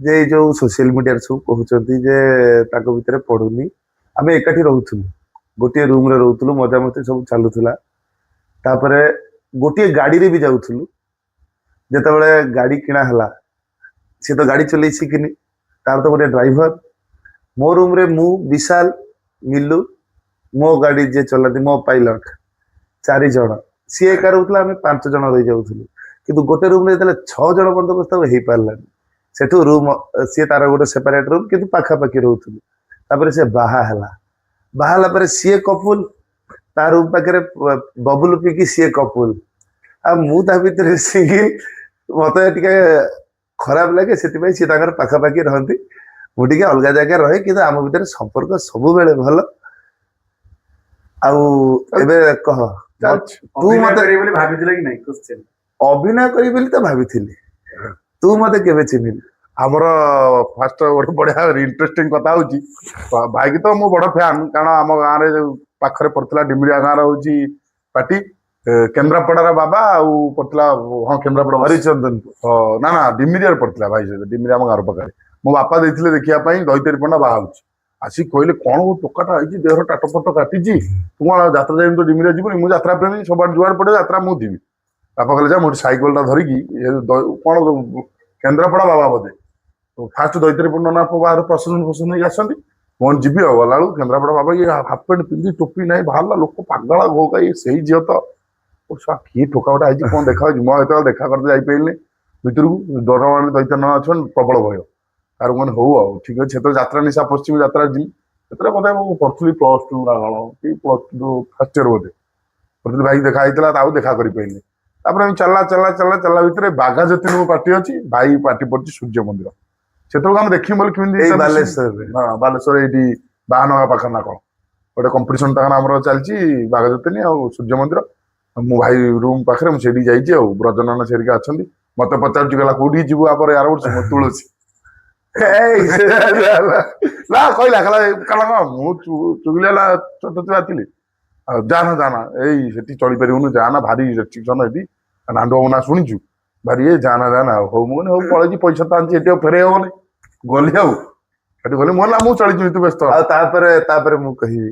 ଯେ ଏଇ ଯୋଉ ସୋସିଆଲ ମିଡିଆରେ ସବୁ କହୁଛନ୍ତି ଯେ ତାଙ୍କ ଭିତରେ ପଡୁନି। ଆମେ ଏକାଠି ରହୁଥିଲୁ, ଗୋଟିଏ ରୁମରେ ରହୁଥିଲୁ, ମଜାମସ୍ତି ସବୁ ଚାଲୁଥିଲା। ତାପରେ ଗୋଟିଏ ଗାଡିରେ ବି ଯାଉଥିଲୁ। ଯେତେବେଳେ ଗାଡି କିଣା ହେଲା, ସିଏ ତ ଗାଡି ଚଲେଇ ଶିଖିନି, ତାର ତ ଗୋଟେ ଡ୍ରାଇଭର। ମୋ ରୁମରେ ମୁଁ, ବିଶାଲ, ମିଲୁ, ମୋ ଗାଡି ଯିଏ ଚଲାନ୍ତି ମୋ ପାଇଲଟ, 4 ଜଣ। ସିଏ ଏକା ରହୁଥିଲା, ଆମେ 5 ଜଣ ରହିଯାଉଥିଲୁ। କିନ୍ତୁ ଗୋଟେ ରୁମରେ ଯେତେବେଳେ 6 ଜଣ ବନ୍ଦୋବସ୍ତ ହେଇପାରିଲାନି, ସେଠୁ ରୁମ ସିଏ ତାର ଗୋଟେ ସେପାରେଟ ରୁମ, କିନ୍ତୁ ପାଖାପାଖି ରହୁଥିଲୁ। ତାପରେ ସେ ବାହା ହେଲା। ବାହା ହେଲା ପରେ ସିଏ କପୁଲ, ତା ରୁମ ପାଖରେ ବବୁଲ ପିକି ସିଏ କପୁଲ, ଆଉ ମୁଁ ତା ଭିତରେ ସିଙ୍ଗିଲ। ମତେ ଟିକେ ଖରାପ ଲାଗେ, ସେଥିପାଇଁ ସିଏ ତାଙ୍କର ପାଖାପାଖି ରହନ୍ତି, ମୁଁ ଟିକେ ଅଲଗା ଜାଗାରେ ରହେ। କିନ୍ତୁ ଆମ ଭିତରେ ସମ୍ପର୍କ ସବୁବେଳେ ଭଲ। ଆଉ ଏବେ କହ, ଚାଲିଛି। ତୁ ମତେ ଭାବିଥିଲେ କି ନାଇଁ କ୍ୱେଶ୍ଚନ? ଅଭିନୟ କରିବି ବୋଲି ତ ଭାବିଥିଲି, ତୁ ମତେ କେବେ ଚିହ୍ନିଲୁ? ଆମର ଫାଷ୍ଟ ଗୋଟେ ବଢିଆ ଇଣ୍ଟରେଷ୍ଟିଂ କଥା ହଉଛି, ଭାଇକି ତ ମୁଁ ବଡ ଫ୍ୟାନ, କାରଣ ଆମ ଗାଁରେ ଯୋଉ ପାଖରେ ପଡିଥିଲା ଡିମିରିଆ ଗାଁର ହଉଛି ପାର୍ଟି, କେନ୍ଦ୍ରାପଡାର ବାବା ଆଉ ପଡିଥିଲା, ହଁ କେନ୍ଦ୍ରାପଡା ହରିଚନ୍ଦନପୁର। ନା ନା ଡିମିରିଆରେ ପଡିଥିଲା ଭାଇ, ଡିମିରିଆ ଆମ ଘର ପାଖରେ। ମୋ ବାପା ଦେଇଥିଲେ ଦେଖିବା ପାଇଁ, ଦୈତାରୀ ପଣ୍ଡା ବାହା ହଉଛି। ଆସିକି କହିଲେ କଣ ଟୋକାଟା ହେଇଛି, ଦେହର ଟାଟ ଫଟ କାଟିଛି, ତୁ କଣ ଯାତ୍ରା ଯାଇକି ତ ଡିମିରିଆ ଯିବୁନି? ମୁଁ ଯାତ୍ରା ପ୍ରେମୀ, ସବୁଆଡେ ଯୁଆଡେ ପଡେ ଯାତ୍ରା ମୁଁ ଯିବି। ବାପା କହିଲେ ଯା, ମୁଁ ସାଇକେଲ ଟା ଧରିକି କଣ କେନ୍ଦ୍ରାପଡା ବାବା ବୋଧେ ଫାଷ୍ଟ ଦୈତାରୀ ପଣ୍ଡା ବାହାର ପ୍ରସେସନ ଫସନ ହେଇକି ଆସନ୍ତି। କଣ ଯିବି ଆଉ ଗଲାବେଳକୁ କେନ୍ଦ୍ରାପଡା ବାବା, ଇଏ ହାଫ ପ୍ୟାଣ୍ଟ ପିନ୍ଧି ଟୋପି ନାହିଁ, ବାହାରିଲା ଲୋକ ପାଗଳା ଘୋକା, ଇଏ ସେଇ ଝିଅ ତ। କିଏ ଟୋକା ଗୋଟେ ହେଇଛି, କଣ ଦେଖା ହଉଛି? ମୁଁ ଯେତେବେଳେ ଦେଖା କରତେ ଯାଇପାରିଲିନି ଭିତରକୁ, ଡର ମାନେ ଦୈତାରୀ ନନା ଅଛନ୍ତି, ପ୍ରବଳ ଭୟ। ତାର ମାନେ ହଉ ଆଉ ଠିକ ଅଛି, ସେତେବେଳେ ଯାତ୍ରା ନିଶା ପଶ୍ଚିମ ଯାତ୍ରା ଯିବି। ସେତେବେଳେ ବୋଧେ ମୁଁ ପଢୁଥିଲି +2 ନା କଣ, କି +2 ଫାର୍ଷ୍ଟ ଇୟର ବୋଧେ ପଢୁଥିଲି। ଭାଇ ଦେଖା ହେଇଥିଲା, ଆଉ ଦେଖା କରିପାରିଲି। ତାପରେ ଚାଲା ଭିତରେ ବାଘା ଯତୀନ ମୋ ପାର୍ଟି ଅଛି, ଭାଇ ପାର୍ଟି ପଡିଛି ସୂର୍ଯ୍ୟ ମନ୍ଦିର। ସେତେବେଳକୁ ଆମେ ଦେଖିବୁ ବୋଲି କେମିତି ଏଇ ବାଲେଶ୍ୱରରେ। ବାଲେଶ୍ୱର ଏଇଠି ବାହାନଗା ପାଖରେ ନା କଣ ଗୋଟେ କମ୍ପିଟିସନ ତାଙ୍କର ଆମର ଚାଲିଛି, ବାଘା ଯତୀନ ଆଉ ସୂର୍ଯ୍ୟ ମନ୍ଦିର। ମୋ ଭାଇ ରୁମ ପାଖରେ, ମୁଁ ସେଇଠିକି ଯାଇଛି। ଆଉ ବ୍ରଜନନ ସେରିକା ଅଛନ୍ତି, ମତେ ପଚାରୁଛି ଗଲା କୋଉଠିକି ଯିବୁ ଆପରେ ଆର ବର୍ଷ? ମୁଁ ତୁଳସୀ। ନା କହିଲା କଣ ମୁଁ ଚୁଗୁଲି ହେଲା ଛୋଟ ଛୁଆ ଥିଲି। ଆଉ ଯାନା ଏଇ ସେଠି ଚଳିପାରିବୁନୁ, ଯାନା ଭାରି ରେଷ୍ଟ୍ରିକ୍ସନ ଏଠି, ନାଣ୍ଡୁ ବାବୁ ନା ଶୁଣିଛୁ, ଭାରି ଏ ଯାନା ଆଉ। ହଉ ମୁଁ ହଉ ପଳେଇଛି, ପଇସା ତ ଆଣିଛି, ଏଠି ଆଉ ଫେରେଇ ହବନି। ଗଲି ଆଉ ସେଠି ଗଲି, ମୁଁ ମୁଁ ଚଳିଯିବି, ତୁ ବ୍ୟସ୍ତ। ଆଉ ତାପରେ ମୁଁ କହିବି,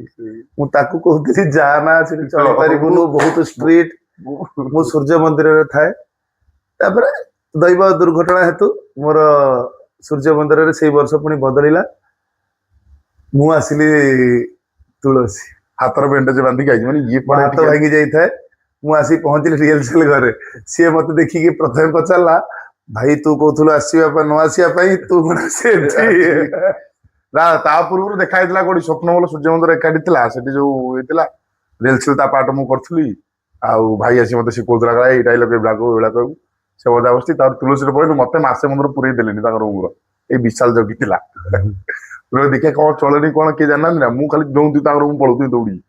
ମୁଁ ତାକୁ କହୁଥିଲି ଯା ନା, ସେଠି ଚଳିପାରିବୁନୁ, ବହୁତ ଷ୍ଟ୍ରିକ୍ଟ। ମୁଁ ସୂର୍ଯ୍ୟ ମନ୍ଦିରରେ ଥାଏ। ତାପରେ ଦୈବ ଦୁର୍ଘଟଣା ହେତୁ ମୋର ସୂର୍ଯ୍ୟ ମନ୍ଦିରରେ ସେଇ ବର୍ଷ ପୁଣି ବଦଳିଲା, ମୁଁ ଆସିଲି ତୁଳସୀ। ହାତର ବେଣ୍ଡେଜ ବାନ୍ଧିକି ଆଇଛି, ମାନେ ଇଏ ମୋ ହାତ ଭାଙ୍ଗି ଯାଇଥାଏ। ମୁଁ ଆସି ପହଞ୍ଚିଲି ରିହର୍ସାଲ ଘରେ। ସିଏ ମତେ ଦେଖିକି ପ୍ରଥମେ ପଚାରିଲା, ଭାଇ ତୁ କହୁଥିଲୁ ଆସିବା ପାଇଁ, ନ ଆସିବା ପାଇଁ, ତୁ କଣ ସେଠି? ନା ତା ପୂର୍ବରୁ ଦେଖା ହେଇଥିଲା କୋଉଠି, ସ୍ୱପ୍ନବଲ ସୂର୍ଯ୍ୟ ମନ୍ଦିର ଏକାଠି ଥିଲା, ସେଠି ଯୋଉ ହେଇଥିଲା ରିଲସ ତା ପାଠ ମୁଁ କରୁଥିଲି। ଆଉ ଭାଇ ଆସି ମତେ ଶିଖଉଥିଲା, ଏଇ ଡାଇଲଗ ଏଇଭଳିଆ କହିବୁ, ସେ ବଜା ବସ୍ତି। ତାର ତୁଳସୀରେ ପଳେଇଲୁ, ମତେ ମାସେ ମନ୍ଦିର ପୁରେଇ ଦେଲେନି ତାଙ୍କ ରୁମର, ଏଇ ବିଶାଲ ଜଗିଥିଲା। ଦେଖିଆ କଣ ଚଳେନି କଣ କିଏ ଜାଣିନାହାନ୍ତି ନା, ମୁଁ ଖାଲି ଯୋଉଠି ତାଙ୍କ ରୁମ ପଳଉଥିଲି ଦୌଡିକି,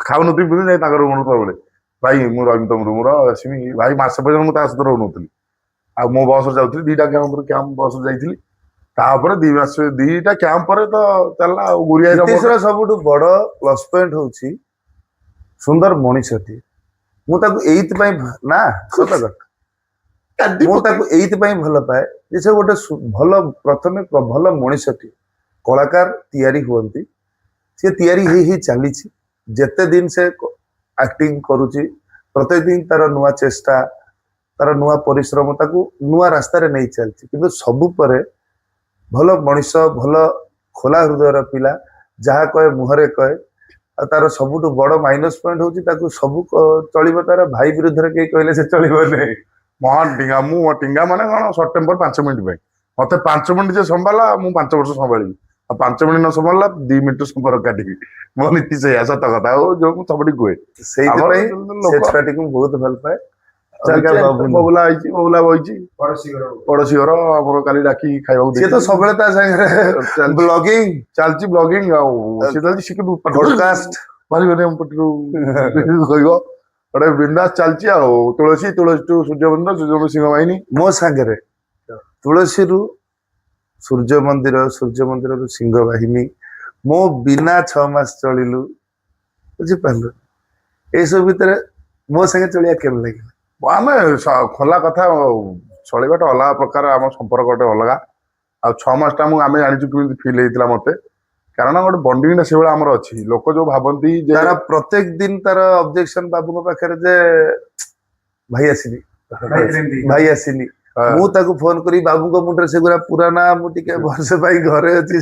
ଖାଉନଥିବି ପିନ୍ଧି ଯାଇ ତାଙ୍କ ରୁମ ସବୁବେଳେ। ଭାଇ ମୁଁ ରହିବି ତମ ରୁମର, ଆସିବି। ଭାଇ ମାସେ ପର୍ଯ୍ୟନ୍ତ ମୁଁ ତା ସହିତ ରହୁନଥିଲି। ଆଉ ମୋ ବସରେ ଯାଉଥିଲି, 2ଟା କ୍ୟାମ୍ପ ବସରେ ଯାଇଥିଲି। ତାପରେ 2ଟା କ୍ୟାମ୍ପ ପରେ ତ ଚାଲିଲା ଆଉ। ହିତେଶର ସବୁଠୁ ବଡ ପ୍ଲସ ପଏଣ୍ଟ ହଉଛି ସୁନ୍ଦର ମଣିଷଟି। ମୁଁ ତାକୁ ଏଇଥିପାଇଁ ନା ସତ କଥା, ମୁଁ ତାକୁ ଏଇଥିପାଇଁ ଭଲ ପାଏ ଯେ ସେ ଗୋଟେ ଭଲ, ପ୍ରଥମେ ଭଲ ମଣିଷଟି। କଳାକାର ତିଆରି ହୁଅନ୍ତି, ସେ ତିଆରି ହେଇ ଚାଲିଛି। ଯେତେ ଦିନ ସେ ଆକ୍ଟିଂ କରୁଛି, ପ୍ରତ୍ୟେକ ଦିନ ତାର ନୂଆ ଚେଷ୍ଟା, ତାର ନୂଆ ପରିଶ୍ରମ ତାକୁ ନୂଆ ରାସ୍ତାରେ ନେଇ ଚାଲିଛି। କିନ୍ତୁ ସବୁ ପରେ ଭଲ ମଣିଷ, ଭଲ ଖୋଲା ହୃଦୟର ପିଲା, ଯାହା କହେ ମୁହଁରେ କହେ। ଆଉ ତାର ସବୁଠୁ ବଡ ମାଇନସ ପଏଣ୍ଟ ହଉଛି, ତାକୁ ସବୁ ଚଳିବ, ତାର ଭାଇ ବିରୁଦ୍ଧରେ କେହି କହିଲେ ସେ ଚଳିବ ନାହିଁ। ମହାନ ଟିଙ୍ଗା, ମୁଁ ଟିଙ୍ଗା ମାନେ କଣ, ସର୍ଟ ଟେମ୍ପର 5 ମିନିଟ୍ ପାଇଁ। ମତେ 5 ମିନିଟ୍ ଯେ ସମ୍ଭାଳିଲା, ମୁଁ 5 ବର୍ଷ ସମ୍ଭାଳିବି। ଆଉ 5 ମିନିଟ୍ ନ ସମ୍ଭାଳିଲା, 2 ମିନିଟ୍ ସମ୍ପର୍କ କାଟିବି। ମୋ ନୀତି ସେଇଆ, ସତ କଥା। ଆଉ ଯୋଉ ମୁଁ ସବୁଠି କୁହେ, ସେଇଥିପାଇଁ ସେ ଲୋକ ଛୁଆଟିକୁ ମୁଁ ବହୁତ ଭଲ ପାଏ। ବବୁଲା ହେଇଛି, ବବୁଲା ବଇଛି ପଡୋଶୀ ଘର, ଆମର କାଲି ଡାକି ଖାଇବାକୁ ସିଏ ତ ସବୁବେଳେ ତା ସାଙ୍ଗରେ ବ୍ଲଗିଂ ଚାଲିଛି, ବ୍ଲଗିଂ ଆଉ ସିଏ ଚାଲିଛି, ସେ କିନ୍ତୁ ପଡକାଷ୍ଟ ପାରିବନି ଆମ ପଟରୁ କହିବ। ଗୋଟେ ବିନ୍ଦାସ ଚାଲିଛି ଆଉ। ତୁଳସୀ ଟୁ ସୂର୍ଯ୍ୟ ମନ୍ଦିର, ସୂର୍ଯ୍ୟ ସିଂହ ବାହିନୀ ମୋ ସାଙ୍ଗରେ, ତୁଳସୀରୁ ସୂର୍ଯ୍ୟ ମନ୍ଦିର, ସୂର୍ଯ୍ୟ ମନ୍ଦିରରୁ ସିଂହ ବାହିନୀ, ମୋ ବିନା 6 ମାସ ଚଳିଲୁ, ବୁଝିପାରିଲୁ? ଏଇସବୁ ଭିତରେ ମୋ ସାଙ୍ଗେ ଚଳିବା କେମିତି ଲାଗିଲା? ଆମେ ଖୋଲା କଥା, ଚଳିବାଟା ଅଲଗା ପ୍ରକାର, ଆମ ସମ୍ପର୍କ ଗୋଟେ ଅଲଗା। ଆଉ 6 ମାସଟା ଆମେ ଜାଣିଛୁ କେମିତି ଫିଲ୍ ହେଇଥିଲା ମତେ କାରଣ ଗୋଟେ ବଣ୍ଡିଙ୍ଗଟା ସେଇଭଳିଆ ଆମର ଅଛି ଲୋକ ଯୋଉ ଭାବନ୍ତି ଯେ ତାର ପ୍ରତ୍ୟେକ ଦିନ ତାର ଅବଜେକ୍ସନ ବାବୁଙ୍କ ପାଖରେ ଯେ ଭାଇ ଆସିନି ଭାଇ ଆସିନି। ମୁଁ ତାକୁ ଫୋନ କରି ବାବୁଙ୍କ ମୁଣ୍ଡରେ ସେଗୁରା ପୁରାନା ମୁଁ ଟିକେ ବର୍ଷେ ପାଇଁ ଘରେ ଅଛି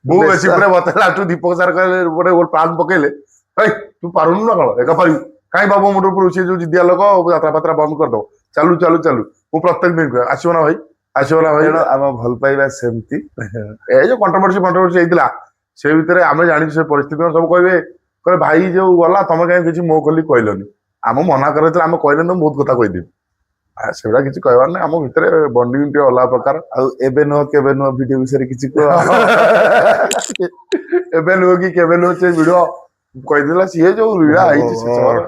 ମୁଁ ବେଶୀ ପୁରା ବତେଇଲା ତୁ ଦୀପକ ସାର୍ କହିଲେ ଗୋଟେ ପ୍ଲାନ୍ ପକେଇଲେ ଭାଇ ତୁ ପାରୁନୁ ନା କଣ ଏକା ପାରିବୁ କାହିଁ ବାବୁ ମୁଣ୍ଡ ଉପରୁ ସେ ଯୋଉ ଜିଦିଆ ଲୋକ ଯାତ୍ରା ପାତ୍ରା ବନ୍ଦ କରିଦବ ଚାଲୁ ଚାଲୁ ଚାଲୁ ମୁଁ ପ୍ରତ୍ୟେକ ଦିନ କୁହେ ଆସିବ ନା ଭାଇ ତେଣୁ ଆମ ଭଲ ପାଇବା ସେମିତି ଏ ଯୋଉ କଣ୍ଟ୍ରୋଭର୍ସି ହେଇଥିଲା ସେ ଭିତରେ ଆମେ ଜାଣିଛୁ ସେ ପରିସ୍ଥିତି ସବୁ କହିବେ ଭାଇ ଯୋଉ ଗଲା ତମେ କାହିଁ କିଛି ମୋ ଖୋଲି କହିଲନି ଆମ ମନା କରିଥିଲା ଆମେ କହିଲେନି ତ ବହୁତ କଥା କହିଦେବି ସେଗୁଡା କିଛି କହିବାର ନାହିଁ ଆମ ଭିତରେ ବଣ୍ଡିଂ ଟିକେ ଅଲଗା ପ୍ରକାର ଆଉ ଏବେ ନୁହଁ କେବେ ନୁହଁ ଭିଡିଓ ବିଷୟରେ କିଛି କୁହ ଏବେ ନୁହଁ କି କେବେ ନୁହଁ ସେ ଭିଡିଓ କହିଦେଲା ସିଏ ଯୋଉ ଲୀଳା ହେଇଛି ସେ ସମୟରେ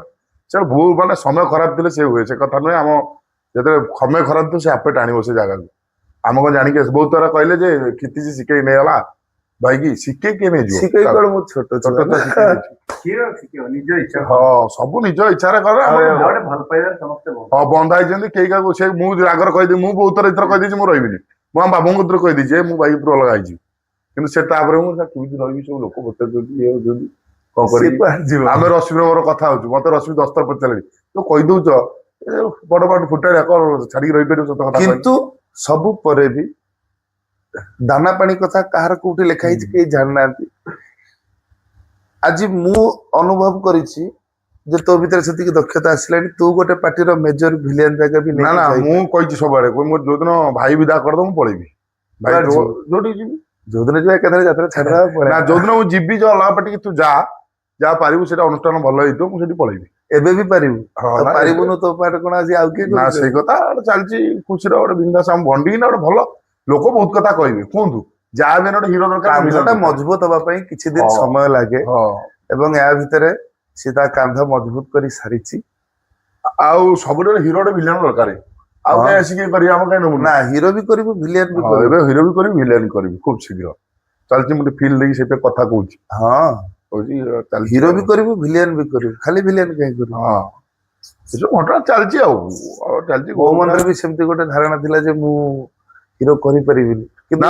ସେ ଭୁଲ ମାନେ ସମୟ ଖରାପ ଥିଲେ ସେ ହୁଏ ସେ କଥା ନୁହେଁ ଆମ ଯେତେବେଳେ ସମୟ ଖରାପ ଥିବ ସେ ଆପେ ଟାଣିବ ସେ ଜାଗାକୁ ଆମ କଣ ଜାଣିକି ବହୁତ ଥର କହିଲେ ଯେ କ୍ଷିତିଛି ଶିଖେଇ ନେଇଗଲା ଭାଇ କି ଶିଖେଇ କିଏ ନେଇଯିବ ଶିଖେଇ କଣ ମୁଁ ଛୋଟ ଛୋଟ ନିଜ ଇଚ୍ଛା ହଁ ସବୁ ନିଜ ଇଚ୍ଛାରେ କରେ ଭଲ ପାଇବାରେ ସମସ୍ତେ ହଁ ବନ୍ଧା ହେଇଛନ୍ତି କେହି କାହାକୁ ସେ ମୁଁ ରାଗରେ କହିଦେବି ମୁଁ ବହୁତ ଥର ଏଥର କହିଦେଇଛି ମୁଁ ରହିବିନି ମୁଁ ଆମ ବାବୁଙ୍କ ଭିତରେ କହିଦେଇଛି ମୁଁ ଭାଇ ଭିତରୁ ଅଲଗା ହେଇଛି କିନ୍ତୁ ସେ ତାପରେ ମୁଁ କେମିତି ରହିବି ସବୁ ଲୋକ ପଚାରୁଛନ୍ତି ଇଏ ହଉଛନ୍ତି କଣ କରିବି ଆମେ ରଶ୍ମିର ମୋର କଥା ହଉଛୁ ମତେ ରଶ୍ମି 10 ଥର ପଚାରିଲେଣି ତୁ କହିଦଉଛ ବଡ ବଡ ଫୁଟାଳିଆ କଣ ଛାଡିକି ରହିପାରିବ ସତ କଥା କିନ୍ତୁ ସବୁ ପରେ ବି ଦାନା ପାଣି କଥା କାହାର କୋଉଠି ଲେଖା ହେଇଛି କେହି ଜାଣିନାହାନ୍ତି ଆଜି ମୁଁ ଅନୁଭବ କରିଛି ଯେ ତୋ ଭିତରେ ସେତିକି ଦକ୍ଷତା ଆସିଲାଣି ତୁ ଗୋଟେ ପାର୍ଟିର ମେଜର ଭିଲିଆନ ଜାଗା ବି ନା ନା ମୁଁ କହିଛି ସବୁଆଡେ ମୋର ଯୋଉଦିନ ଭାଇ ବିଦା କରିଦବ ମୁଁ ପଳେଇବି ଭାଇ ଯୋଉଠି ଯିବି ଯୋଉଦିନ ଯିବା ଏକାଥରେ ଯାତ୍ରା ଛାଡିଦବା ନା ଯୋଉଦିନ ମୁଁ ଯିବି ଯୋଉ ଅଲଗା ପାର୍ଟିକି ତୁ ଯାହା ପାରିବୁ ସେଇଟା ଅନୁଷ୍ଠାନ ଭଲ ହେଇଥିବ ମୁଁ ସେଠି ପଳେଇବି ଏବେ ବି ପାରିବୁ ହଁ ପାରିବୁନୁ ତୋ ପାଟ କଣ ଆଜି ଆଉ କିଏ ନା ସେଇ କଥା ଗୋଟେ ଚାଲିଛି ଖୁସିର ଗୋଟେ ବିନ୍ଦାସ ଆମ ଭଣ୍ଡି ନା ଗୋଟେ ଭଲ ଲୋକ ବହୁତ କଥା କହିବେ କୁହନ୍ତୁ ଯାହା ବି ଗୋଟେ ହିରୋ ଦରକାର କାନ୍ଧଟା ମଜବୁତ ହବା ପାଇଁ କିଛି ଦିନ ସମୟ ଲାଗେ ଏବଂ ଏହା ଭିତରେ ସେ ତା କାନ୍ଧ ମଜବୁତ କରି ସାରିଛି ଆଉ ସବୁବେଳେ ହିରୋ ଗୋଟେ ଭିଲିଆନ ଦରକାର ଆଉ କାହିଁ ଆସିକି କରିବି ଆମ କାହିଁ ନବୁ ନା ହିରୋ ବି କରିବୁ ଭିଲିଆନ ବି କରିବୁ ଏବେ ହିରୋ ବି କରିବି ଭିଲିଆନ କରିବି ଖୁବ ଶୀଘ୍ର ଚାଲିଛି ମୁଁ ଫିଲ୍ ଦେଇକି ସେଇଟା କଥା କହୁଛି ହଁ କହୁଛି ହିରୋ ବି କରିବୁ ଭିଲିଆନ ବି କରିବୁ ଖାଲି ଭିଲିଆନ କାହିଁ କରିବୁ ହଁ ଏସବୁ ଘଟଣା ଚାଲିଛି ଆଉ ଚାଲିଛି ମୋ ମନରେ ବି ସେମିତି ଗୋଟେ ଧାରଣା ଥିଲା ଯେ ମୁଁ ହିରୋ କରିପାରିବିନି କିନ୍ତୁ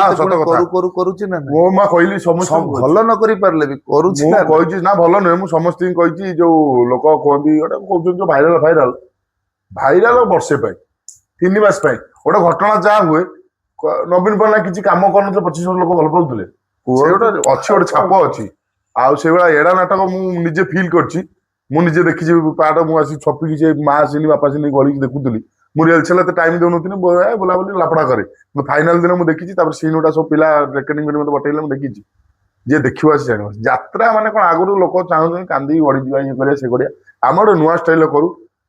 କରୁଛି ନା ମୁଁ ମା କହିଲି ସମସ୍ତେ ଭଲ ନ କରି ପାରିଲେ ବି କରୁଛି ମୁଁ କହିଛି ନା ଭଲ ନୁହେଁ ମୁଁ ସମସ୍ତଙ୍କୁ କହିଛି ଯୋଉ ଲୋକ କୁହନ୍ତି ଗୋଟେ କହୁଛନ୍ତି ଯୋଉ ଭାଇରାଲ ବର୍ଷେ ପାଇଁ 3 ମାସ ପାଇଁ ଗୋଟେ ଘଟଣା ଯାହା ହୁଏ ନବୀନ ପଟ୍ଟନାୟକ କିଛି କାମ କରୁନଥିଲେ 25 ଲୋକ ଭଲ ପାଉଥିଲେ ସେ ଗୋଟେ ଅଛି ଗୋଟେ ଛାପ ଅଛି ଆଉ ସେଇଭଳିଆ ଏଡା ନାଟକ ମୁଁ ନିଜେ ଫିଲ୍ କରିଛି ମୁଁ ନିଜେ ଦେଖିଛି ପାଟ ମୁଁ ଆସି ଛପିକି ସେ ମା ଆସିନି ବାପା ଆସିନି ଗଳିକି ଦେଖୁଥିଲି ମୁଁ ରିଏଲସେଲ ଏତେ ଟାଇମ ଦଉନଥିଲି ବୁଲାବୁଲି ଲାପଡା କରେ ଫାଇନାଲ ଦିନ ମୁଁ ଦେଖିଛି ତାପରେ ସିନ୍ ଗୁଡା ସବୁ ପିଲା ରେକର୍ଡିଂ କରି ମତେ ପଠେଇଲେ ମୁଁ ଦେଖିଛି ଯିଏ ଦେଖିବ ଆସି ଜାଣିବ ଯାତ୍ରା ମାନେ କଣ ଆଗରୁ ଲୋକ ଚାହୁଁଛନ୍ତି କାନ୍ଦିକି ବଢିଯିବା ଇଏ କରିବା ସେ କରିବା ଆମର ଗୋଟେ ନୂଆ ଷ୍ଟାଇଲ କରୁ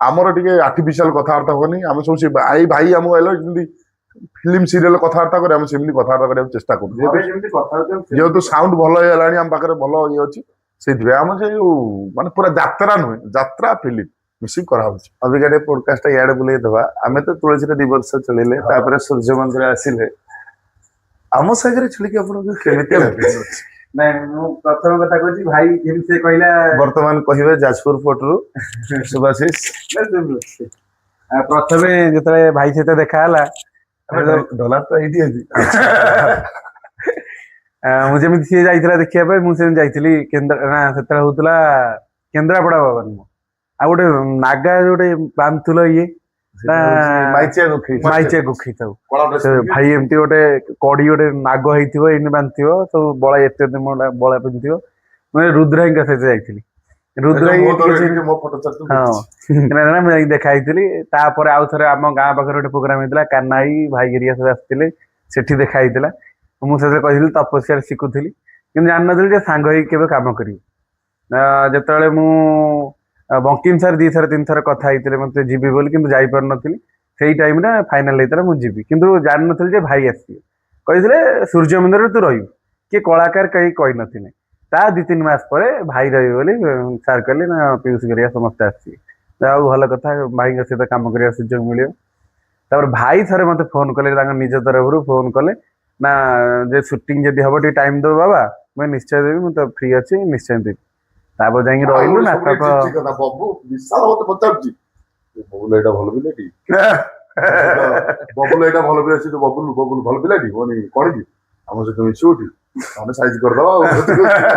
ଆମର ଟିକେ ଆର୍ଟିଫିସିଆଲ କଥାବାର୍ତ୍ତା ହୁଏନି ଆମେ ସବୁ ସେ ଭାଇ ଆମକୁ କହିଲ ଯେମିତି ଫିଲ୍ମ ସିରିଏଲ କଥାବାର୍ତ୍ତା କରି ଆମେ ସେମିତି କଥାବାର୍ତ୍ତା କରିବାକୁ ଚେଷ୍ଟା କରୁ ଯେହେତୁ ସାଉଣ୍ଡ ଭଲ ହେଇଗଲାଣି ଆମ ପାଖରେ ଭଲ ଇଏ ଅଛି ସେଇଥିପାଇଁ ଆମର ସେ ଯୋଉ ମାନେ ପୁରା ଯାତ୍ରା ନୁହେଁ ଯାତ୍ରା ଫିଲ୍ମ ମିଶିକି କରାହଉଛି ଅବିକା ଟିକେ ପଡକାଷ୍ଟ ଇଆଡେ ବୁଲେଇଦବା ଆମେ ତ ତୁଳସୀରେ 2 ବର୍ଷ ଚଳିଲେ ତାପରେ ସୂର୍ଯ୍ୟ ମନ୍ଦିର ଆସିଲେ ଆମ ସାଙ୍ଗରେ ଛୁଳିକି ଆପଣଙ୍କୁ କେମିତି ନାଇଁ ମୁଁ ପ୍ରଥମ କଥା କହୁଛି ଭାଇ ଯେମିତି ସେ କହିଲା ବର୍ତ୍ତମାନ କହିବେ ଯାଜପୁର ପଟରୁ ସୁଭାଶିଷ ପ୍ରଥମେ ଯେତେବେଳେ ଭାଇ ସହିତ ଦେଖା ହେଲା ଡଲାର ତ ଏଇଠି ଅଛି ମୁଁ ଯେମିତି ସିଏ ଯାଇଥିଲା ଦେଖିବା ପାଇଁ ମୁଁ ସେମିତି ଯାଇଥିଲି ସେତେବେଳେ ହଉଥିଲା କେନ୍ଦ୍ରାପଡା ବାବା ଆଉ ଗୋଟେ ନାଗା ଗୋଟେ ବାନ୍ଧୁଥିଲ ଇଏ ମାଇଚିଆ ଗୋଖେଇ ଥାଉ ଭାଇ ଏମିତି ଗୋଟେ କଡି ଗୋଟେ ନାଗ ହେଇଥିବ ଏଇନେ ବାନ୍ଧିଥିବ ସବୁ ବଳା ଏତେ ବଳା ପିନ୍ଧିଥିବ ମୁଁ ରୁଦ୍ରାଙ୍କ ସହିତ ଯାଇଥିଲି ମୁଁ ଯାଇକି ଦେଖା ହେଇଥିଲି ତାପରେ ଆଉ ଥରେ ଆମ ଗାଁ ପାଖରେ ଗୋଟେ ପ୍ରୋଗ୍ରାମ ହେଇଥିଲା କାନାଇ ଭାଇଗିରିଆ ସବୁ ଆସିଥିଲେ ସେଠି ଦେଖା ହେଇଥିଲା ମୁଁ ସେଥିରେ କହିଥିଲି ତପସ୍ୟାରେ ଶିଖୁଥିଲି କିନ୍ତୁ ଜାଣିନଥିଲି ଯେ ସାଙ୍ଗ ହେଇକି କେବେ କାମ କରିବି ଯେତେବେଳେ ମୁଁ ବଙ୍କିମ ସାର୍ 2 ଥର 3 ଥର କଥା ହେଇଥିଲେ ମତେ ଯିବି ବୋଲି କିନ୍ତୁ ଯାଇପାରୁନଥିଲି ସେଇ ଟାଇମରେ ଫାଇନାଲ ହେଇଥିଲା ମୁଁ ଯିବି କିନ୍ତୁ ଜାଣିନଥିଲି ଯେ ଭାଇ ଆସିବେ କହିଥିଲେ ସୂର୍ଯ୍ୟ ମନ୍ଦିରରେ ତୁ ରହିବୁ କିଏ କଳାକାର କେହି କହିନଥିଲେ ତା 2-3 ମାସ ପରେ ଭାଇ ରହିବେ ବୋଲି ସାର୍ କହିଲେ ନା ପିୟୁଷ ଗରିଆ ସମସ୍ତେ ଆସିବେ ଆଉ ଭଲ କଥା ଭାଇଙ୍କ ସହିତ କାମ କରିବା ସୁଯୋଗ ମିଳିବ ତାପରେ ଭାଇ ଥରେ ମତେ ଫୋନ କଲେ ତାଙ୍କ ନିଜ ତରଫରୁ ଫୋନ କଲେ ନା ଯେ ସୁଟିଂ ଯଦି ହବ ଟିକେ ଟାଇମ ଦବ ବାବା ମୁଁ ନିଶ୍ଚୟ ଦେବି ମୁଁ ତ ଫ୍ରି ଅଛି ନିଶ୍ଚୟ ଦେବି ତାପରେ ଯାଇକି ରହିଲୁ ନାଟକ ବବୁ ବିଶାଳ ମତେ ପଚାରୁଛି ବବୁଲ ଏଇଟା ଭଲ ପିଲାଟି ବବୁଲ ଏଇଟା ଭଲ ପିଲା ସେ ବବୁଲ ଭଲ ପିଲାଟି କଣ କି ଆମ ସହିତ ମିଶିବୁ ଆମେ ସାଇଜ କରିଦବା ଆଉ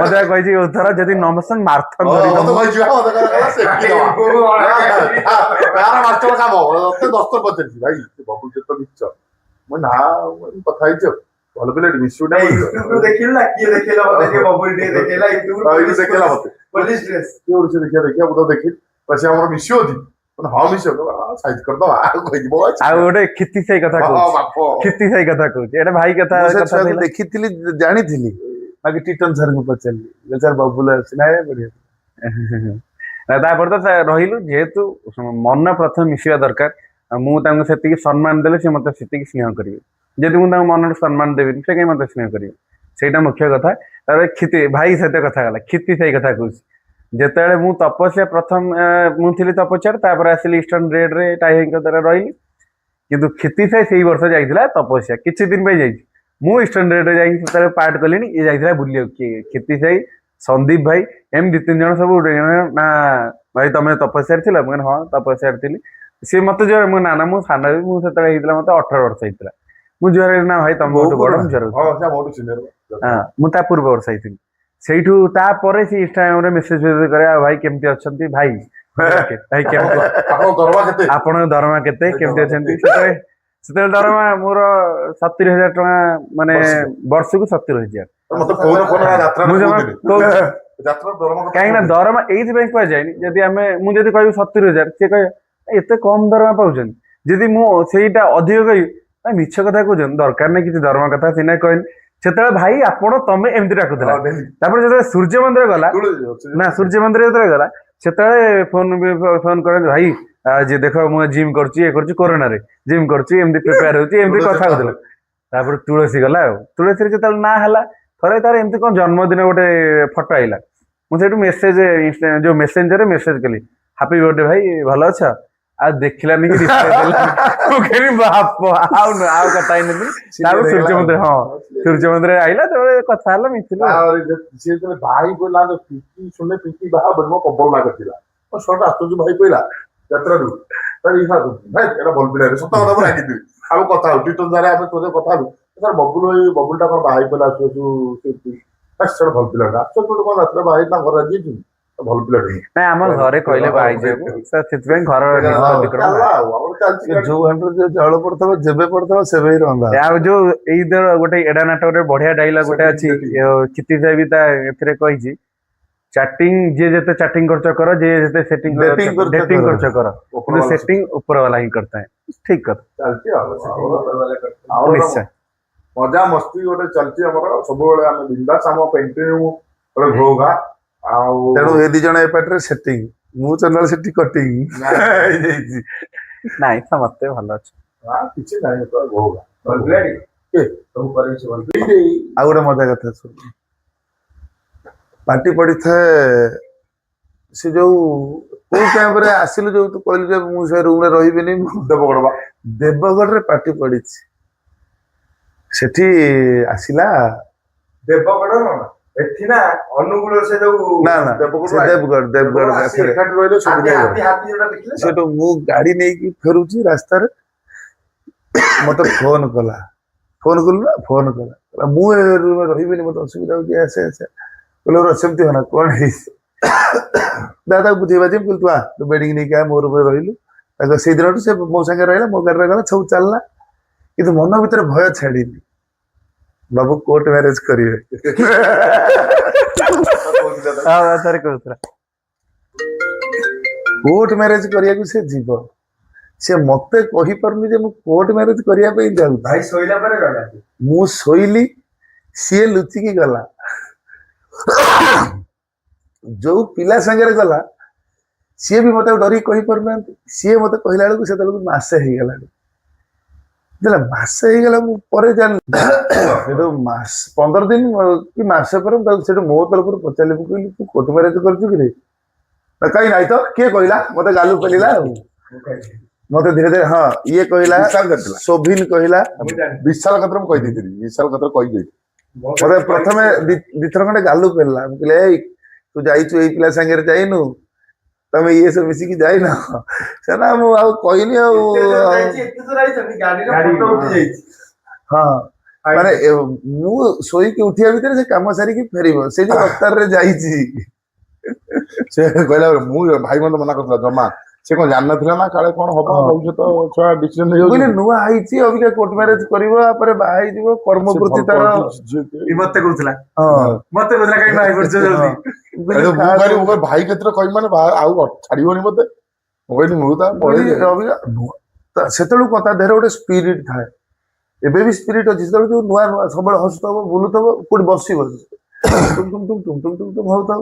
ମତେ କହିଛି ଉତ୍ତର ଯଦି ନମସନ ମାର୍ଥନ ମତେ କହିଛି ବା, ମତେ କହିଲା, ସେମିତି ଦବା। ତାର ମାଷ୍ଟର କାମ ମତେ ଦସ୍ତ ପଚାରିଛି ଭାଇ ବବୁଲ ସହିତ ମିଶିଛ ମୁଁ ନା ମୁଁ କଥା ହେଇଛ ଭଲ ପିଲାଟି ମିଶିବୁ ନା ଦେଖିଲୁ ନା କିଏ ଦେଖେଇଲା ମତେ ଟିକେ ବବୁଲ ଟିକେ ଦେଖେଇଲା ୟୁଟ୍ୟୁବ ଦେଖେଇଲା ମତେ ପୋଲିସ ଡ୍ରେସ କିଏ ଓଡିଶା ଦେଖିବା ମୁଁ ତ ଦେଖିଲି ସେ ଆମର ମିଶିବ ଅଛି ହଁ ମିଶିବ ସାଇଜ କରିଦବା ଆଉ କହିଯିବ ଆଉ ଗୋଟେ କ୍ଷିତି ସାହି କଥା କହୁଛି କ୍ଷିତି ସାହି କଥା କହୁଛି ଏଟା ଭାଇ କଥା ମୁଁ ସେ କଥା ଛୁଆକୁ ଥିଲା। ଦେଖିଥିଲି ଜାଣିଥିଲି ବାକି ଟିଟନ ସାର୍ଙ୍କୁ ପଚାରିଲି ସାର୍ ବବୁଲ ଅଛି ନା ବଢିଆ ତାପରେ ତ ରହିଲୁ ଯେହେତୁ ମନ ପ୍ରଥମେ ମିଶିବା ଦରକାର ଆଉ ମୁଁ ତାଙ୍କୁ ସେତିକି ସମ୍ମାନ ଦେଲେ ସେ ମତେ ସେତିକି ସ୍ନେହ କରିବେ ଯଦି ମୁଁ ତାଙ୍କୁ ମନରେ ସମ୍ମାନ ଦେବିନି ସେ କାହିଁ ମତେ ସ୍ନେହ କରିବେ ସେଇଟା ମୁଖ୍ୟ କଥା। ତାପରେ କ୍ଷିତି ଭାଇ ସହିତ କଥା ଗଲା କ୍ଷିତି ସେଇ କଥା କହୁଛି ଯେତେବେଳେ ମୁଁ ତପସ୍ୟା ପ୍ରଥମ ମୁଁ ଥିଲି ତପସ୍ୟାରେ ତାପରେ ଆସିଲି ଇଷ୍ଟର୍ଣ୍ଣ ରେଡରେ ଟାଇଙ୍କ ଦ୍ୱାରା ରହିଲି କିନ୍ତୁ କ୍ଷିତି ସେଇ ବର୍ଷ ଯାଇଥିଲା ତପସ୍ୟା କିଛି ଦିନ ପାଇଁ ଯାଇଛି ମୁଁ ଇଷ୍ଟର୍ଣ୍ଣ ରେଡରେ ଯାଇକି ସେତେବେଳେ ପାର୍ଟ କଲିଣି ଇଏ ଯାଇଥିଲା ବୁଲିବାକୁ କ୍ଷିତି ସାହି ସନ୍ଦୀପ ଭାଇ ଏମିତି 2-3 ଜଣ ସବୁ ନା ଭାଇ ତମେ ତପସ୍ୟାରେ ଥିଲ ମୁଁ କହିଲି ହଁ ତପସ୍ୟାରେ ଥିଲି ସିଏ ମତେ ଜୋର ମୁଁ ନା ମୁଁ ସାନ ମୁଁ ସେତେବେଳେ ହେଇଥିଲା ମତେ 18 ବର୍ଷ ହେଇଥିଲା ମୁଁ ଜୋର ନା ଭାଇ ତମ ବହୁତ ବଡ ମୁଁ ଜୋର ମୁଁ ତା ପୂର୍ବ ବର୍ଷ ହେଇଥିଲି ସେଇଠୁ ତାପରେ ସେ ଇନଷ୍ଟାଗ୍ରାମରେ ମେସେଜ କରେ ଆଉ ଭାଇ କେମିତି ଅଛନ୍ତି ଭାଇ ଭାଇ କେମିତି ଆପଣଙ୍କ ଦରମା କେତେ କେମିତି ଅଛନ୍ତି ସେତେବେଳେ ଦରମା ମୋର 70,000 ଟଙ୍କା ମାନେ ବର୍ଷକୁ 70,000 କାହିଁକି ନା ଦରମା ଏଇଥିପାଇଁ କୁହାଯାଏନି ଯଦି ଆମେ ମୁଁ ଯଦି କହିବି 70,000 ସିଏ କହିବେ ଏତେ କମ ଦରମା ପାଉଛନ୍ତି ଯଦି ମୁଁ ସେଇଟା ଅଧିକ କହିବି ମିଛ କଥା କହୁଛନ୍ତି ଦରକାର ନାହିଁ କିଛି ଦରମା କଥା ସିନା କହିଲି ସେତେବେଳେ ଭାଇ ଆପଣ ତମେ ଏମିତି ଡାକୁଥିଲା ତାପରେ ଯେତେବେଳେ ସୂର୍ଯ୍ୟ ମନ୍ଦିର ଗଲା ନା ସୂର୍ଯ୍ୟ ମନ୍ଦିର ଯେତେବେଳେ ଗଲା ସେତେବେଳେ ଫୋନ କରନ୍ତି ଭାଇ ଆଜି ଦେଖ ମୁଁ ଜିମ୍ କରୁଛି ଇଏ କରୁଛି କୋରୋନାରେ ଜିମ୍ କରୁଛି ଏମିତି ପ୍ରିପେୟାର ହଉଛି ଏମିତି କଥା ହଉଥିଲା ତାପରେ ତୁଳସୀ ଗଲା ଆଉ ତୁଳସୀରେ ଯେତେବେଳେ ନା ହେଲା ଥରେ ତାର ଏମିତି କଣ ଜନ୍ମଦିନ ଗୋଟେ ଫଟୋ ଆଇଲା ମୁଁ ସେଇଠୁ ମେସେଜ ଯୋଉ ମେସେଞ୍ଜରରେ ମେସେଜ କଲି ହାପି ବର୍ଥଡେ ଭାଇ ଭଲ ଅଛ ଆଉ ଦେଖିଲାନି କି ଆଉ କଥା ହେଇନଥିଲି ତାପରେ ସୂର୍ଯ୍ୟ ମନ୍ଦିର ହଁ ସୂର୍ଯ୍ୟ ମନ୍ଦିର ଆଇଲା ତାପରେ କଥା ହେଲା ମିଶିଲୁ ଭାଇ କହିଲା ଶୁଣେ ପିଙ୍କି ବାହା ମୋ କବଳ ଲାଗିଥିଲା ଶୁଣଟା ଆସୁଛୁ ଭାଇ କହିଲା ଯାତ୍ରାରୁ ଏଇଟା ଭଲ ପିଲା ସତ କଥା ମୁଁ ରାଗିଥିଲି ଆମେ କଥା ହଉ ଟିଟନ ସାରେ ଆମେ ତୋ କଥା ହବୁ ସାର୍ ବବୁଲ ବବୁଲଟା କଣ ବାହା ହେଇପାରିଲା ଆସୁଛୁ ସେଟା ଭଲ ପିଲାଟା ଆସୁଛୁ କଣ ଯାତ୍ରା ବାହା ହେଇଥିଲା ଘର ରାଜି ଭଲ ପିଲାଟା ନାଇଁ ଆମ ଘରେ କହିଲେ ବାହା ସେଥିପାଇଁ ଘର ଯୋଉ ହାଣ୍ଡରେ ଜଳ ପଡିଥିବ ଯେବେ ପଡିଥିବ ସେବେ ହିଁ ରନ୍ଧା ଆଉ ଯୋଉ ଏଇ ଗୋଟେ ଏଡା ନାଟକରେ ବଢିଆ ଡାଇଲଗ ଗୋଟେ ଅଛି କ୍ଷିତି ସାହି ବି ତା ଏଥିରେ କହିଛି ଚାଟିଂ ଯିଏ ଯେତେ ଚାଟିଂ କରୁଛ କର ଯିଏ ଯେତେ ସେଟିଂ ଡେଟିଂ କରୁଛ କର କିନ୍ତୁ ସେଟିଂ ଉପର ବାଲା ହିଁ करता है ଠିକ କଥା ଚାଲିଛି ଆଉ ନିଶ୍ଚୟ ମଜା ମସ୍ତି ଗୋଟେ ଚାଲିଛି ଆମର ସବୁବେଳେ ଆମେ ବିନ୍ଦାସ ଆମ ପେଣ୍ଟିଂ ଗୋଟେ ଘୋଘା ଆଉ ତେଣୁ ଏ 2 ଜଣ ଏପାଟରେ ସେଟିଂ ମୁଁ ଚନ୍ଦ୍ର ସେଠି କଟିଂ ହେଇଯାଇଛି ନାଇଁ ସମସ୍ତେ ଭଲ ଅଛି କିଛି ନାହିଁ ଘୋଘା ଆଉ ଗୋଟେ ମଜା କଥା ଶୁଣ ପାର୍ଟି ପଡିଥାଏ ସେ ଯୋଉ କୋଉ ଟାଇମରେ ଆସିଲୁ ଯୋଉ ତୁ କହିଲୁ ଯେ ମୁଁ ସେ ରୁମରେ ରହିବିନି ଦେବଗଡରେ ପାର୍ଟି ପଡିଛି ସେଠି ଆସିଲା ଦେବଗଡ କଣ ଏଠି ନା ଅନୁଗୁଳ ସେ ଯୋଉ ନା ଦେବଗଡ ସେଠୁ ମୁଁ ଗାଡି ନେଇକି ଫେରୁଛି ରାସ୍ତାରେ ମତେ ଫୋନ କଲା ମୁଁ ଏ ରୁମରେ ରହିବିନି ମତେ ଅସୁବିଧା ହଉଛି ଆସେ କହିଲେ ସେମିତି ହନା କଣ ହେଇଛି ଦାଦା ବୁଝେଇବା ଯେ ତୁ ଆ ତୁ ବେଡିଂ ନେଇକି ଆ ମୋ ରୁମରେ ରହିଲୁ ତାକୁ ସେଇଦିନଠୁ ସେ ମୋ ସାଙ୍ଗେ ରହିଲା ମୋ ଗାଡିରେ ଗଲା ସବୁ ଚାଲିଲା କିନ୍ତୁ ମନ ଭିତରେ ଭୟ ଛାଡିନି ବାବୁ କୋର୍ଟ ମ୍ୟାରେଜ କରିବେ କୋର୍ଟ ମ୍ୟାରେଜ କରିବାକୁ ସେ ଯିବ ସେ ମତେ କହିପାରୁନି ଯେ ମୁଁ କୋର୍ଟ ମ୍ୟାରେଜ କରିବା ପାଇଁ ଯାଉଛି ଭାଇ ଶୋଇଲା ପରେ ଗଲା ମୁଁ ଶୋଇଲି ସିଏ ଲୁଚିକି ଗଲା ଯୋଉ ପିଲା ସାଙ୍ଗରେ ଗଲା ସିଏ ବି ମତେ ଡରିକି କହିପାରୁନାହାନ୍ତି ସିଏ ମତେ କହିଲା ବେଳକୁ ସେତେବେଳକୁ ମାସେ ହେଇଗଲାଣି ମାସେ ହେଇଗଲା ମୁଁ ପରେ ଜାଣିଲି ସେଠୁ 15 ଦିନ କି ମାସେ ପରେ ମୁଁ ତାକୁ ସେଠୁ ମୋ ତରଫରୁ ପଚାରିଲି ମୁଁ କହିଲି ତୁ କୋର୍ଟ ମ୍ୟାରେଜ କରିଛୁ କି ରେ କାହିଁ ନାଇଁ ତ କିଏ କହିଲା ମତେ ଗାଲୁ ପେଲିଲା ଆଉ ମତେ ଧୀରେ ଧୀରେ ହଁ ଇଏ କହିଲା ଶୋଭିନ କହିଲା ବିଶାଲ କଥା ମୁଁ କହିଦେଇଥିଲି ବିଶାଲ କଥା କହିଦେଇଥିଲି ମତେ ପ୍ରଥମେ 2-3 ଖଣ୍ଡେ ଗାଲୁ ପେଲିଲା ମୁଁ କହିଲି ଏଇ ତୁ ଯାଇଛୁ ଏଇ ପିଲା ସାଙ୍ଗରେ ଯାଇନୁ ତମେ ଇଏ ସବୁ ମିଶିକି ଯାଇନ ସେନା ମୁଁ ଆଉ କହିନି ଆଉ ହଁ ମାନେ ମୁଁ ଶୋଇକି ଉଠିବା ଭିତରେ ସେ କାମ ସାରିକି ଫେରିବ ସେ ଯୋଉ ରଫତାରରେ ଯାଇଛି। ସେ କହିଲା ମୁଁ ଭାଇ ମତେ ମନା କରୁଥିଲା ଜମା ସେ କଣ ଜାଣିନଥିଲା ନା କାଳେ କଣ ହବ ଭବିଷ୍ୟତ ଛୁଆ ଡିସିଜନ କହିଲେ ନେଇଯାଉଛି ନୂଆ ହେଇଛି ଅବିକା କୋର୍ଟ ମ୍ୟାରେଜ କରିବ ତାପରେ ବାହା ହେଇଯିବ କର୍ମ ପ୍ରତି ତାର ମତେ କହୁଥିଲା ହଁ ମତେ କହୁଥିଲା କାଇଁ ବାହା ହେଇପଡିଛ ଜଲ୍ଦି। ମୁଁ କହିଲି ମୁଁ କହିଲି ମୁଁ କହିଲି ଭାଇ କେତେବେଳେ କହିବି ମାନେ ଆଉ ଛାଡିବନି ମତେ ମୁଁ କହିଲି ମୁଁ ତା ପଳେଇଲି ସେତେବେଳକୁ କଣ ତା ଦେହରେ ଗୋଟେ ସ୍ପିରିଟ ଥାଏ ଏବେ ବି ସ୍ପିରିଟ ଅଛି ସେତେବେଳେ ଯୋଉ ନୂଆ ନୂଆ ସବୁବେଳେ ହସୁଥବ ବୁଲୁଥବ କୋଉଠି ବସିବ ହଉଥାଉ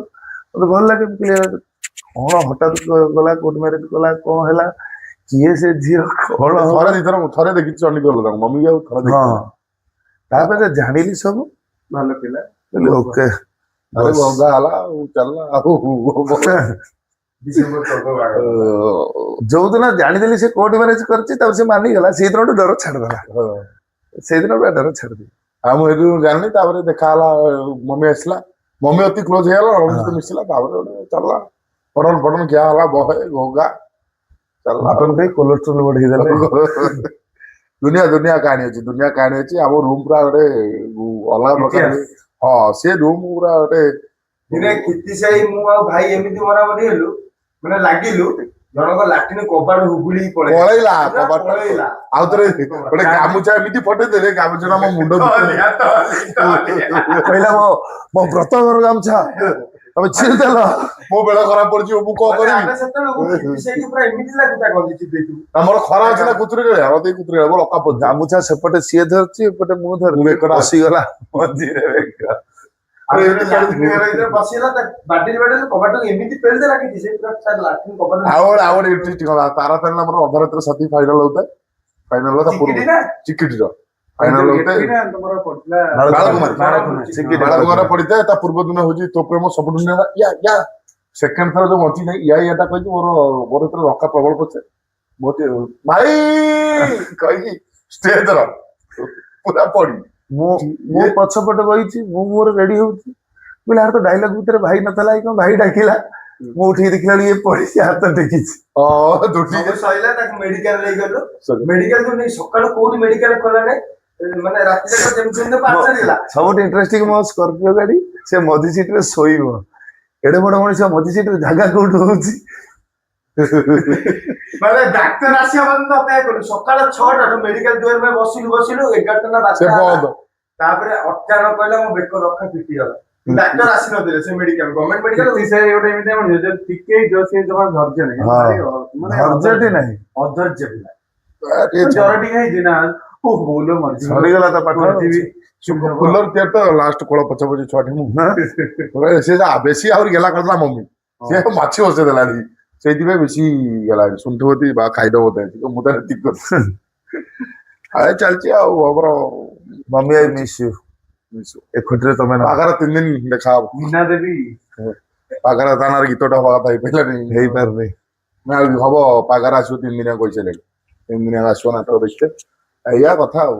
ମତେ ଭଲ ଲାଗେ ମୁଁ କହିଲି କଣ ହଠାତ୍ ଗଲା କୋର୍ଟ ମ୍ୟାରେଜ କଲା କଣ ହେଲା କିଏ ସେ ଝିଅ କଣ ହବ? ଥରେ ଦିଥର ଥରେ ଦେଖିଛି ଚଣ୍ଡିଗଡ଼ ତାଙ୍କ ମମି ଆଉ ଥରେ ହଁ ଦେଖିଛି ତାପରେ ଜାଣିଲି ସବୁ ଭଲ ପିଲା ଓକେ ଆରେ ଭଙ୍ଗା ହେଲା ଆଉ ଚାଲିଲା ଆଉ ଡିସେମ୍ବର 14 ବାହାଘର। ଯୋଉଦିନ ଜାଣିଦେଲି ସେ କୋର୍ଟ ମ୍ୟାରେଜ କରିଛି ତାପରେ ସେ ମାନିଗଲା ସେଇଦିନଠୁ ଡର ଛାଡିଦେଲା ସେଇଦିନ ଡର ଛାଡିଦେଲି। ଆଉ ମୁଁ ଏଠୁ ଜାଣିଲି ତାପରେ ଦେଖା ହେଲା ମମି ଆସିଲା ମମି ଅତି କ୍ଲୋଜ ହେଇଗଲା ମମି ସହିତ ମିଶିଲା ତାପରେ ଗୋଟେ ଚାଲିଲା ପଟନ ପଟନ ଖିଆ ହେଲା ବହେ ଭଙ୍ଗା ଚାଲିଲା ମଟନ ଖାଇ କୋଲେଷ୍ଟ୍ରୋଲ ବଢେଇଦେଲେ ଦୁନିଆ କାହାଣୀ ଅଛି ଆମ ରୁମ ପୁରା ଗୋଟେ ଅଲଗା ପ୍ରକାର ହଁ ସେ ରୁମ ପୁରା ଗୋଟେ ଦିନେ କୀର୍ତ୍ତି ସାହି ମୁଁ ଆଉ ଭାଇ ଏମିତି ମରାମରି ହେଲୁ ମାନେ ଲାଗିଲୁ ଜଣଙ୍କ ଲାଟିନ କବାଟ ହୁଗୁଳି ପଳେଇଲା ପୁରା କବାଟ ପଳେଇଲା। ଆଉ ଥରେ ଗୋଟେ ଗାମୁଛା ଏମିତି ଫଟେଇଦେଲେ ଗାମୁଛା ମୋ ମୁଣ୍ଡ କହିଲା ମୋ ବ୍ରତ ଘର ଗାମୁଛା ତମେ ଛିରି ଦେଲ ମୋ ବେଳ ଖରାପ ପଡିଛି ମୁଁ କଣ ମାନେ କରିବି ଆମେ ସେତେବେଳକୁ କୀର୍ତ୍ତି ସାହିକି ପୁରା ଏମିତି ଲାଗୁତା ଗଞ୍ଜି ଚିପେଇଥିବୁ। ଆମର ଖରା ଅଛି ନା କୁତୁରି ବେଳେ ଆମର ଦେଇ କୁତୁରି ମୋର ଅକା ପଡିଛି ଗାମୁଛା ସେପଟେ ସିଏ ଧରିଛି ଏପଟେ ମୁଁ ମୁଁ ଧରିଛି ବେକଟା ପଶିଗଲା ମଝିରେ ବେକ। ଆଉ ଜଣେ ଲାଟିନ ଘର ଭିତରେ ବସିଗଲା ତା ବାଡିରେ କବାଟକୁ ଏମିତି ପେଳିଦେଲା କି ସେ ପୁରା ତା ଲାଟିନ କବାଟ ଆଉ ଗୋଟେ ଇଣ୍ଟରେଷ୍ଟିଂ କଥା ତାରା ତାରିଣୀ ଆମର ଅଧା ରାତିରେ ସାଥି ଫାଇନାଲ ହଉଥାଏ ଫାଇନାଲ କଥା ପୂର୍ବ ଚିକିଟି ନା ଚିକିଟିର ଫାଇନାଲ ହଉଥାଏ ତମର ପଡିଥିଲା ବାଳକୁମାରୀ ବାଳକୁମାରୀ। ପଡିଥାଏ ତା ପୂର୍ବ ଦିନ ହଉଛି ତୋ ପ୍ରେମ ସବୁଠୁ ନିଆରା ୟା ସେକେଣ୍ଡ ଥର ଯୋଉ ବଞ୍ଚି ଯାଇ ୟାଟା କହିଛି ମୋର ଏଥିରେ ରକା ପ୍ରବଳ ପଛେ ମୋତେ ଭାଇ କହିକି ଷ୍ଟେଜର ପୁରା ପଡି ମୁଁ ପଛପଟେ ବଇଛି ମୁଁ ମୋର ରେଡି ହଉଛି ବୋଲେ ଆର ତ ଡାଇଲଗ ଭିତରେ ଭାଇ ନଥିଲା କଣ ଭାଇ ଡାକିଲା ମୁଁ ଉଠିକି ଦେଖିଲା ବେଳକୁ ଇଏ ପଡିଛି ହାତ ଟେକିଛି ଦୁଟି ସବୁ ସଇଲା ତାକୁ ମେଡିକାଲ ନେଇଗଲୁ ମେଡିକାଲ କୁ ନେଇ ସକାଳୁ କୋଉଠି ମେଡିକାଲ ଖୋଲା ନାହିଁ ମାନେ ରାତିରେ ଯେମିତି ଯେମିତି ପାଚାରିଲା ସବୁଠୁ ଇଣ୍ଟରେଷ୍ଟିଂ ମୋ ସ୍କର୍ପିଓ ଗାଡି ସେ ମଝି ସିଟରେ ଶୋଇବ ଏଡେ ବଡ ମଣିଷ ମଝି ସିଟରେ ଜାଗା କୋଉଠୁ ହଉଛି ମାନେ ଡାକ୍ତର ଆସିବା ପର୍ଯ୍ୟନ୍ତ ଅପେକ୍ଷା କଲୁ ସକାଳ 6ଟାରୁ ମେଡିକାଲ ଦୁଆର ପାଇଁ ବସିଲୁ 11ଟା ନା ସେ 12ଟା ବନ୍ଦ ତାପରେ ଅଚାନକ କହିଲା ମୋ ବେକ ରଖା ଫିଟିଗଲା ଡାକ୍ତର ଆସିନଥିଲେ ସେ ମେଡିକାଲ ଗଭର୍ଣ୍ଣମେଣ୍ଟ ମେଡିକାଲ ଗୋଟେ ଏମିତି ଆମର ଟିକେ ସେ ଜମା ଧୈର୍ଯ୍ୟ ନାହିଁ ମାନେ ଧୈର୍ଯ୍ୟଟି ନାହିଁ ଅଧୈର୍ଯ୍ୟ ପିଲା ଟିକେ ଜ୍ୱର ଟିକେ ହେଇଛି ନା ବୋଲ ମରିଛି ସରିଗଲା ତା ପାଠ ଫୁଲର ତିଆରି ତ ଲାଷ୍ଟ କୋଳ ପଛ ପଛ ଛୁଆଟି ମୁଁ ସେ ବେଶୀ ଆହୁରି ଗେଲା କରିଦେଲା ମମି ସେ ମାଛି ବସେଇ ଦେଲାନି ସେଇଥିପାଇଁ ବେଶୀ ଗଲାନି ଶୁଣ୍ଠୁବତୀ ବା ଖାଇଦବ ମୁଁ ତାର ଠିକ କରୁଛି ଆରେ ଚାଲିଛି ଆଉ ଆମର ମମି ଆଇ ମିସ୍ ୟୁ ଏକୁଟିରେ ତମେ ନା ପାଗର 3 ଦିନ ଦେଖା ହବ ମୀନା ଦେବୀ ପାଗର ତାନାର ଗୀତଟା ହବା କଥା ହେଇପାରିଲାନି ହେଇପାରୁନି ନା ହବ ପାଗର ଆସିବ 3 ଦିନିଆ କହିସାରିଲେଣି 3 ଦିନିଆ ଆସିବ ନାଟକ ଦେଖିତେ ଏଇଆ କଥା ଆଉ